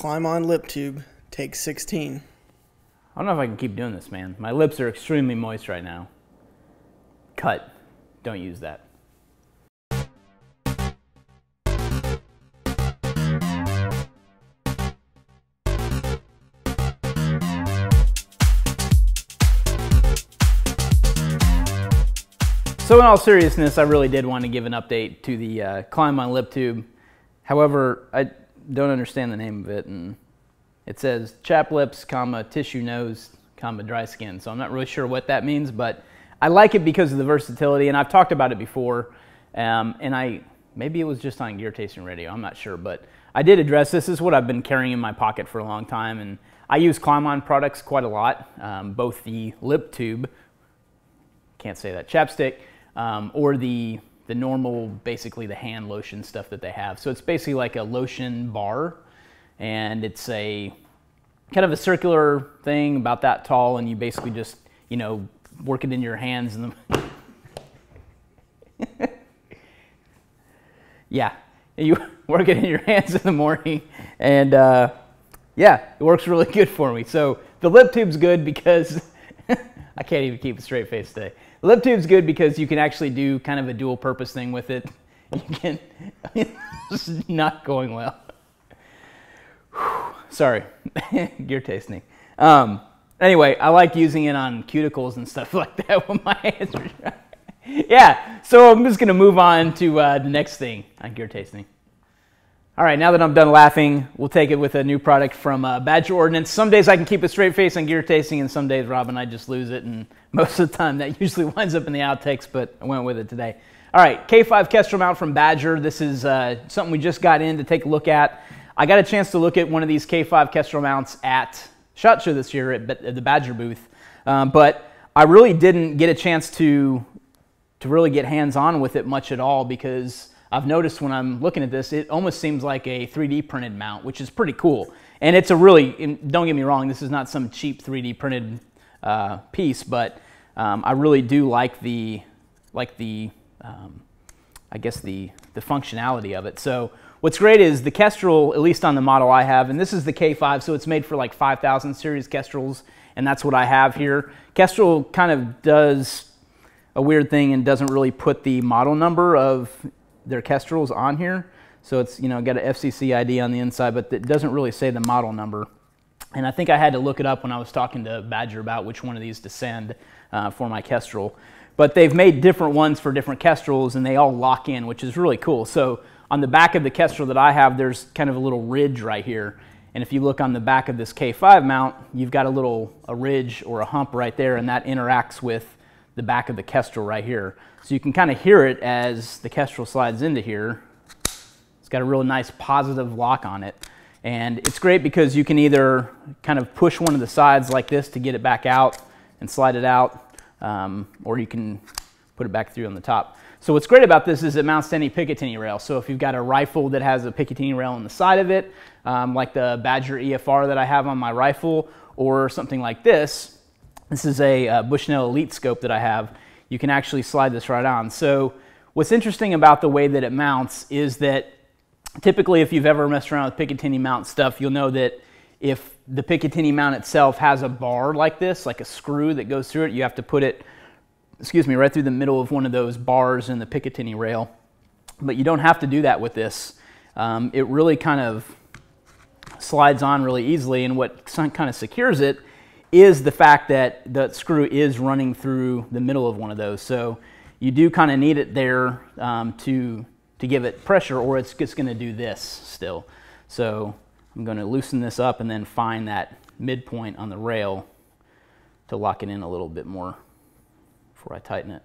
Climb on lip tube, take 16. I don't know if I can keep doing this, man. My lips are extremely moist right now. Cut. Don't use that. So in all seriousness, I really did want to give an update to the Climb on lip tube. However, I don't understand the name of it, and it says chap lips, comma, tissue nose, comma, dry skin. So I'm not really sure what that means, but I like it because of the versatility, and I've talked about it before, and maybe it was just on Gear Tasting Radio, I'm not sure, but I did address this. This is what I've been carrying in my pocket for a long time, and I use Climb on products quite a lot, both the lip tube, can't say that, chapstick, or the normal, basically the hand lotion stuff that they have. So it's basically like a lotion bar, and it's a kind of a circular thing about that tall, and you basically just, you know, work it in your hands. And yeah, you work it in your hands in the morning, and yeah, it works really good for me. So the lip tube's good because I can't even keep a straight face today. The lip tube's good because you can actually do kind of a dual purpose thing with it. You can, this is not going well. Whew, sorry, gear tasting. Anyway, I like using it on cuticles and stuff like that when my hands are dry. Yeah, so I'm just gonna move on to the next thing on gear tasting. All right, now that I'm done laughing, we'll take it with a new product from Badger Ordnance. Some days I can keep a straight face on gear tasting, and some days, Rob and I just lose it, and most of the time that usually winds up in the outtakes, but I went with it today. All right, K5 Kestrel Mount from Badger. This is something we just got in to take a look at. I got a chance to look at one of these K5 Kestrel Mounts at SHOT Show this year at the Badger booth, but I really didn't get a chance to really get hands-on with it much at all, because I've noticed when I'm looking at this, it almost seems like a 3D printed mount, which is pretty cool. And it's a really, don't get me wrong, this is not some cheap 3D printed piece, but I really do like the I guess the functionality of it. So what's great is the Kestrel, at least on the model I have, and this is the K5, so it's made for like 5000 series Kestrels, and that's what I have here. Kestrel kind of does a weird thing and doesn't really put the model number of their Kestrels on here. So it's, you know, got an FCC ID on the inside, but it doesn't really say the model number. And I think I had to look it up when I was talking to Badger about which one of these to send for my Kestrel. But they've made different ones for different Kestrels, and they all lock in, which is really cool. So on the back of the Kestrel that I have, there's kind of a little ridge right here. And if you look on the back of this K5 mount, you've got a ridge or a hump right there, and that interacts with the back of the Kestrel right here. So you can kind of hear it as the Kestrel slides into here. It's got a real nice positive lock on it. And it's great because you can either kind of push one of the sides like this to get it back out and slide it out, or you can put it back through on the top. So what's great about this is it mounts to any Picatinny rail. So if you've got a rifle that has a Picatinny rail on the side of it, like the Badger EFR that I have on my rifle, or something like this, this is a Bushnell Elite scope that I have. You can actually slide this right on. So what's interesting about the way that it mounts is that typically if you've ever messed around with Picatinny mount stuff, you'll know that if the Picatinny mount itself has a bar like this, like a screw that goes through it, you have to put it, excuse me, right through the middle of one of those bars in the Picatinny rail. But you don't have to do that with this. It really kind of slides on really easily, and what kind of secures it is the fact that the screw is running through the middle of one of those. So you do kind of need it there to give it pressure, or it's just going to do this still. So I'm going to loosen this up and then find that midpoint on the rail to lock it in a little bit more before I tighten it.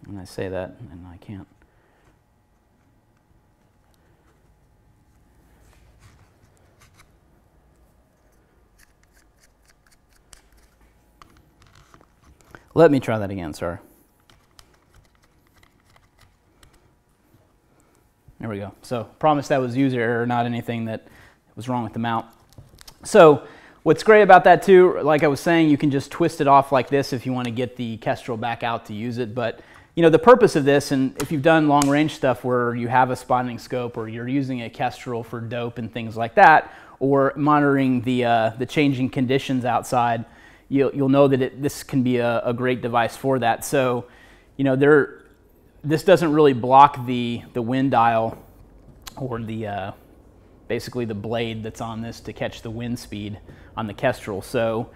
And I say that and I can't. Let me try that again, sorry. There we go. So promise that was user error, not anything that was wrong with the mount. So what's great about that too, like I was saying, you can just twist it off like this if you want to get the Kestrel back out to use it, but you know, the purpose of this, and if you've done long range stuff where you have a spotting scope or you're using a Kestrel for dope and things like that, or monitoring the changing conditions outside, you'll know that this can be a great device for that. So, you know, this doesn't really block the wind dial or the basically the blade that's on this to catch the wind speed on the Kestrel. So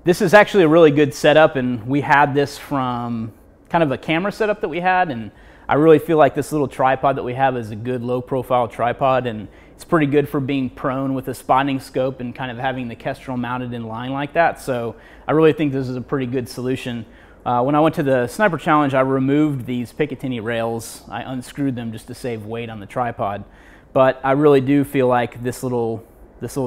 this is actually a really good setup, and we had this from kind of a camera setup that we had, and I really feel like this little tripod that we have is a good low profile tripod, and it's pretty good for being prone with a spotting scope and kind of having the Kestrel mounted in line like that. So I really think this is a pretty good solution. When I went to the Sniper Challenge, I removed these Picatinny rails. I unscrewed them just to save weight on the tripod, but I really do feel like this little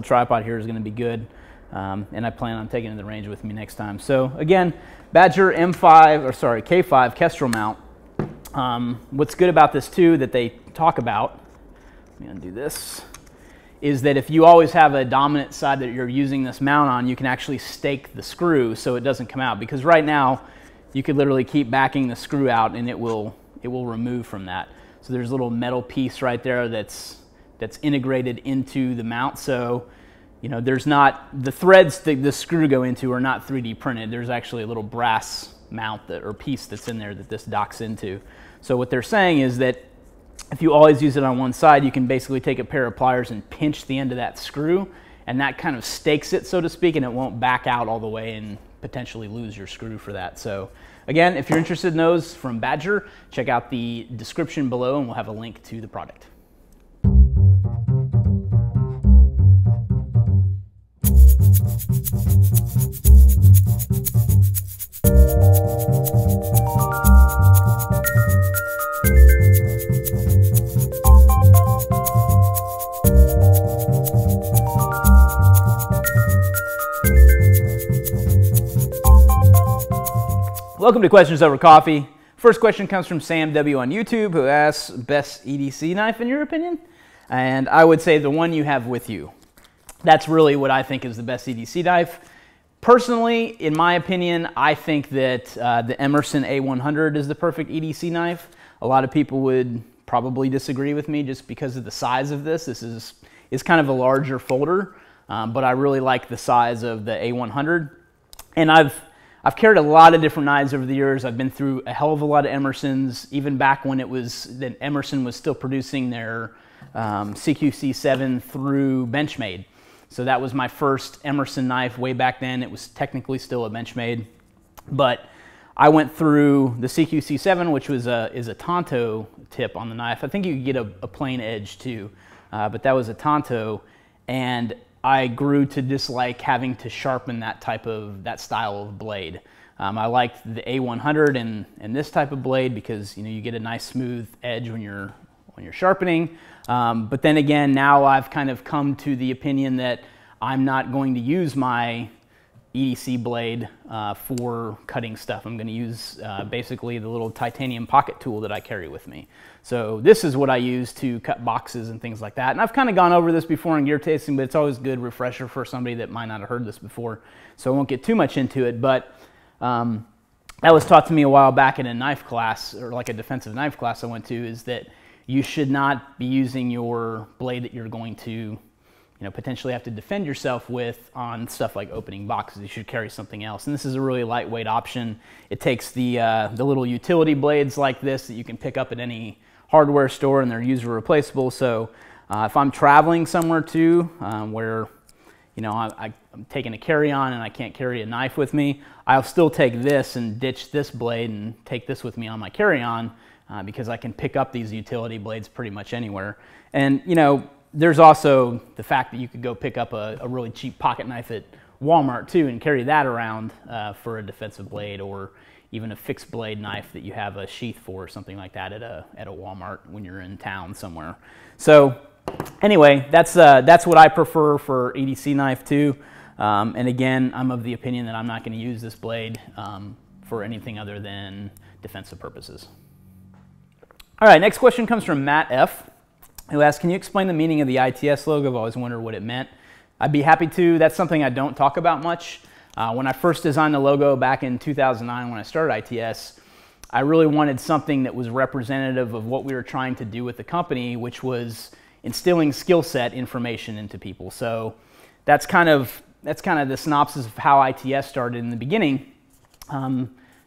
tripod here is going to be good. And I plan on taking it to the range with me next time. So again, Badger K5 Kestrel Mount. What's good about this too that they talk about, let me undo this, is that if you always have a dominant side that you're using this mount on, you can actually stake the screw so it doesn't come out. Because right now, you could literally keep backing the screw out and it will remove from that. So there's a little metal piece right there that's integrated into the mount. So, you know, there's not, the threads that the screw go into are not 3D printed. There's actually a little brass mount or piece that's in there that this docks into. So what they're saying is that if you always use it on one side, you can basically take a pair of pliers and pinch the end of that screw, and that kind of stakes it, so to speak, and it won't back out all the way and potentially lose your screw for that. So again, if you're interested in those from Badger, check out the description below and we'll have a link to the product. Welcome to Questions Over Coffee. First question comes from Sam W on YouTube, who asks, best EDC knife in your opinion? And I would say the one you have with you. That's really what I think is the best EDC knife. Personally, in my opinion, I think that the Emerson A100 is the perfect EDC knife. A lot of people would probably disagree with me just because of the size of this. This is kind of a larger folder, but I really like the size of the A100. And I've carried a lot of different knives over the years. I've been through a hell of a lot of Emersons, even back when Emerson was still producing their CQC7 through Benchmade. So that was my first Emerson knife way back then. It was technically still a Benchmade, but I went through the CQC7, which is a Tonto tip on the knife. I think you could get a plain edge too, but that was a Tonto, and I grew to dislike having to sharpen that style of blade. I liked the A100 and this type of blade because, you know, you get a nice smooth edge when you're sharpening. But then again, now I've kind of come to the opinion that I'm not going to use my EDC blade for cutting stuff. I'm going to use basically the little titanium pocket tool that I carry with me. So this is what I use to cut boxes and things like that. And I've kind of gone over this before in gear tasting, but it's always a good refresher for somebody that might not have heard this before. So I won't get too much into it, but that was taught to me a while back in a knife class, or like a defensive knife class I went to, is that you should not be using your blade that you're going to, you know, potentially have to defend yourself with on stuff like opening boxes. You should carry something else. And this is a really lightweight option. It takes the little utility blades like this that you can pick up at any hardware store, and they're user replaceable. So if I'm traveling somewhere too, where, you know, I'm taking a carry-on and I can't carry a knife with me, I'll still take this and ditch this blade and take this with me on my carry-on because I can pick up these utility blades pretty much anywhere. And, you know, there's also the fact that you could go pick up a really cheap pocket knife at Walmart too and carry that around for a defensive blade, or even a fixed blade knife that you have a sheath for, or something like that at a Walmart when you're in town somewhere. So anyway, that's what I prefer for EDC knife too. And again, I'm of the opinion that I'm not going to use this blade for anything other than defensive purposes. All right, next question comes from Matt F, who asks, can you explain the meaning of the ITS logo? I've always wondered what it meant. I'd be happy to. That's something I don't talk about much. When I first designed the logo back in 2009 when I started ITS, I really wanted something that was representative of what we were trying to do with the company, which was instilling skill set information into people. So that's kind of the synopsis of how ITS started in the beginning.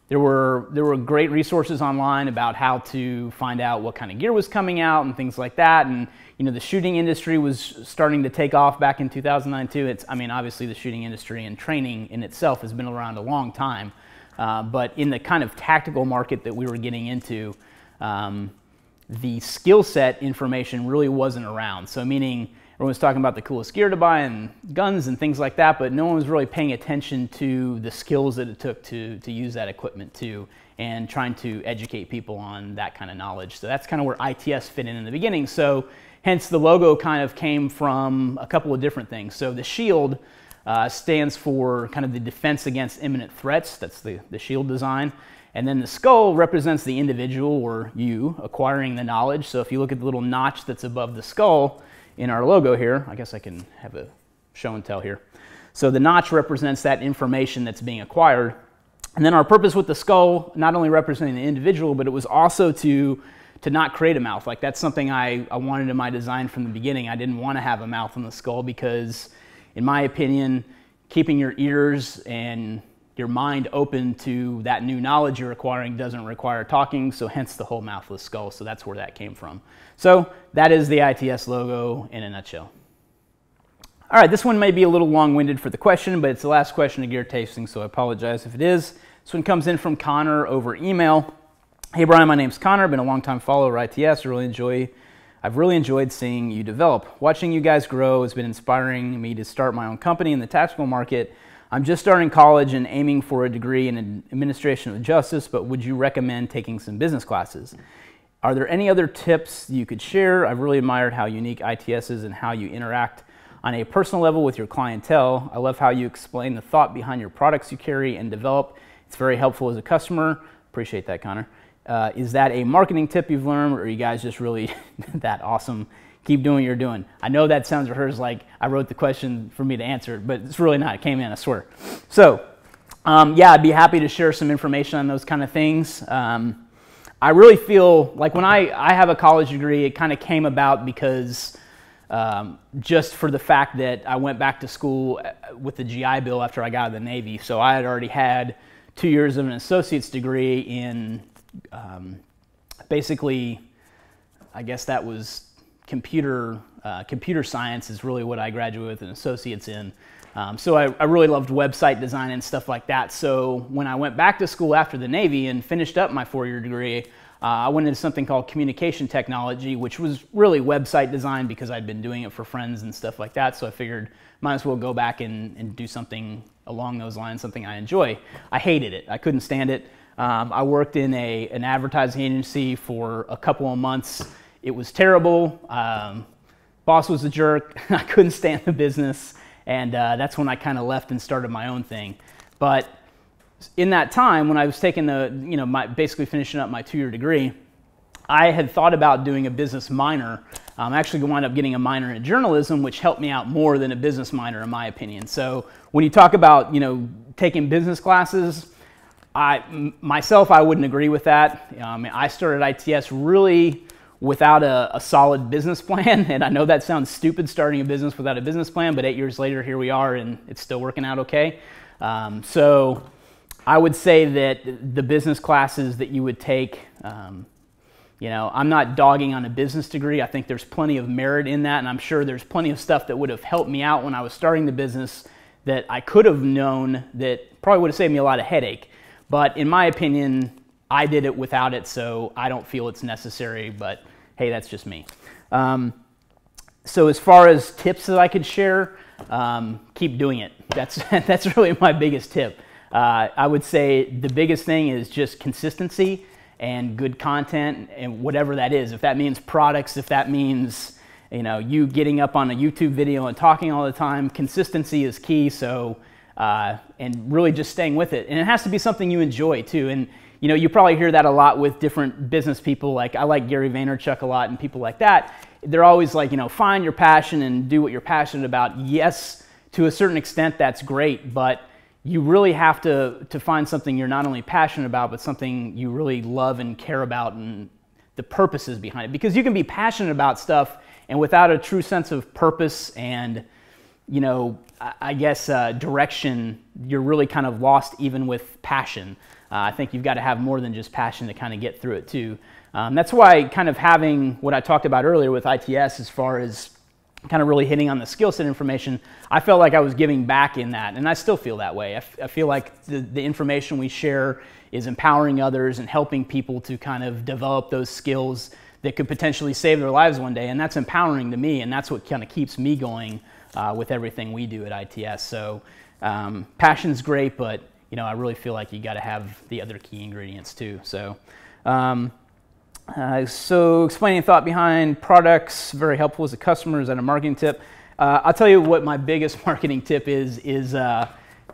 There were great resources online about how to find out what kind of gear was coming out and things like that. And the shooting industry was starting to take off back in 2009 too. Obviously the shooting industry and training in itself has been around a long time. But in the kind of tactical market that we were getting into, the skill set information really wasn't around. So meaning everyone was talking about the coolest gear to buy and guns and things like that, but no one was really paying attention to the skills that it took to use that equipment too, and trying to educate people on that kind of knowledge. So that's kind of where ITS fit in the beginning. So hence the logo kind of came from a couple of different things. So the shield stands for kind of the defense against imminent threats. That's the shield design. And then the skull represents the individual, or you, acquiring the knowledge. So if you look at the little notch that's above the skull in our logo here, I guess I can have a show and tell here. So the notch represents that information that's being acquired. And then our purpose with the skull, not only representing the individual, but it was also to not create a mouth. Like that's something I wanted in my design from the beginning. I didn't want to have a mouth on the skull because, in my opinion, keeping your ears and your mind open to that new knowledge you're acquiring doesn't require talking, so hence the whole mouthless skull. So that's where that came from. So that is the ITS logo in a nutshell. All right, this one may be a little long-winded for the question, but it's the last question of gear tasting, so I apologize if it is. This one comes in from Connor over email. Hey Bryan, my name's Connor, been a long-time follower of ITS. I've really enjoyed seeing you develop. Watching you guys grow has been inspiring me to start my own company in the tactical market. I'm just starting college and aiming for a degree in administration of justice, but would you recommend taking some business classes? Are there any other tips you could share? I've really admired how unique ITS is and how you interact on a personal level with your clientele. I love how you explain the thought behind your products you carry and develop. It's very helpful as a customer. Appreciate that, Connor. Is that a marketing tip you've learned, or are you guys just really that awesome? Keep doing what you're doing. I know that sounds rehearsed, like I wrote the question for me to answer it, but it's really not. It came in, I swear. So, yeah, I'd be happy to share some information on those kind of things. I really feel like when I have a college degree, it kind of came about because just for the fact that I went back to school with the GI Bill after I got out of the Navy. So I had already had 2 years of an associate's degree in basically, I guess that was computer science is really what I graduated with an associate's in. So I really loved website design and stuff like that. So when I went back to school after the Navy and finished up my 4-year degree, I went into something called communication technology, which was really website design because I'd been doing it for friends and stuff like that. So I figured might as well go back and do something along those lines, something I enjoy. I hated it. I couldn't stand it. I worked in an advertising agency for a couple of months. It was terrible. Boss was a jerk. I couldn't stand the business. And that's when I kind of left and started my own thing. But in that time, when I was taking basically finishing up my 2-year degree, I had thought about doing a business minor. I actually wound up getting a minor in journalism, which helped me out more than a business minor, in my opinion. So when you talk about, taking business classes, I wouldn't agree with that. I started ITS really without a solid business plan, and I know that sounds stupid, starting a business without a business plan, but 8 years later, here we are, and it's still working out okay. So I would say that the business classes that you would take, I'm not dogging on a business degree. I think there's plenty of merit in that, and I'm sure there's plenty of stuff that would have helped me out when I was starting the business that I could have known that probably would have saved me a lot of headache. But in my opinion, I did it without it, so I don't feel it's necessary, but hey, that's just me. So as far as tips that I could share, keep doing it. That's really my biggest tip. I would say the biggest thing is just consistency and good content, and whatever that is. If that means products, if that means you getting up on a YouTube video and talking all the time, consistency is key. So and really just staying with it, and it has to be something you enjoy too. And you probably hear that a lot with different business people. Like I like Gary Vaynerchuk a lot, and people like that. They're always like, find your passion and do what you're passionate about. Yes, to a certain extent, that's great, but you really have to find something you're not only passionate about, but something you really love and care about and the purposes behind it. Because you can be passionate about stuff and without a true sense of purpose and, you know, I guess direction, you're really kind of lost even with passion. I think you've got to have more than just passion to kind of get through it too. That's why kind of having what I talked about earlier with ITS as far as kind of really hitting on the skill set information, I felt like I was giving back in that, and I still feel that way. I feel like the information we share is empowering others and helping people to kind of develop those skills that could potentially save their lives one day, and that's empowering to me, and that's what kind of keeps me going with everything we do at ITS. So passion's great, but you know, I really feel like you got to have the other key ingredients too. So. So explaining thought behind products, very helpful as a customer. Is that a marketing tip? I'll tell you what my biggest marketing tip is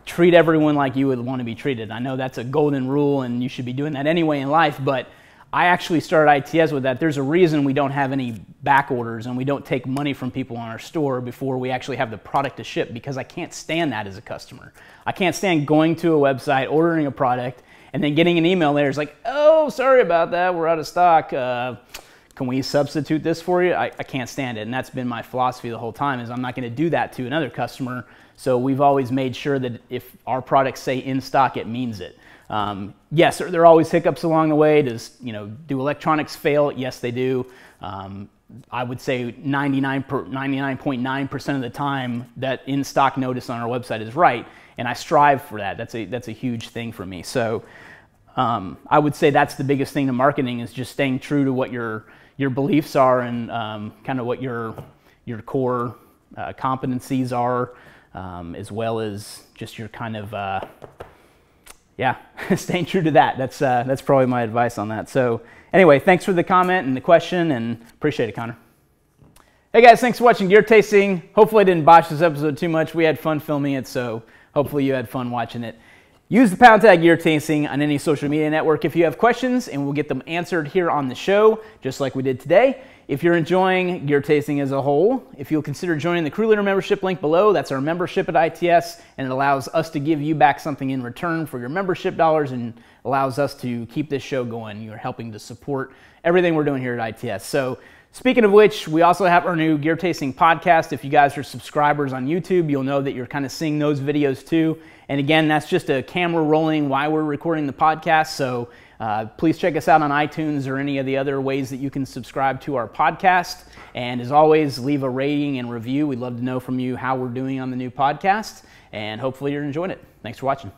treat everyone like you would want to be treated. I know that's a golden rule and you should be doing that anyway in life, but I actually started ITS with that. There's a reason we don't have any back orders and we don't take money from people in our store before we actually have the product to ship, because I can't stand that as a customer. I can't stand going to a website, ordering a product, and then getting an email there is like, oh, sorry about that, we're out of stock. Can we substitute this for you? I can't stand it, and that's been my philosophy the whole time, is I'm not gonna do that to another customer. So we've always made sure that if our products say in stock, it means it. Yes, there are always hiccups along the way. Do electronics fail? Yes, they do. I would say 99.9% of the time that in stock notice on our website is right, and I strive for that. That's a huge thing for me. So I would say that's the biggest thing to marketing, is just staying true to what your beliefs are and kind of what your core competencies are, as well as just your kind of staying true to that. That's probably my advice on that. So anyway, thanks for the comment and the question, and appreciate it, Connor. Hey guys, thanks for watching Gear Tasting. Hopefully I didn't botch this episode too much. We had fun filming it, so hopefully you had fun watching it. Use the pound tag Gear Tasting on any social media network if you have questions, and we'll get them answered here on the show, just like we did today. If you're enjoying Gear Tasting as a whole, if you'll consider joining the Crew Leader membership link below, that's our membership at ITS, and it allows us to give you back something in return for your membership dollars and allows us to keep this show going. You're helping to support everything we're doing here at ITS. So speaking of which, we also have our new Gear Tasting podcast. If you guys are subscribers on YouTube, you'll know that you're kind of seeing those videos too. And again, that's just a camera rolling while we're recording the podcast. So please check us out on iTunes or any of the other ways that you can subscribe to our podcast. And as always, leave a rating and review. We'd love to know from you how we're doing on the new podcast. And hopefully you're enjoying it. Thanks for watching.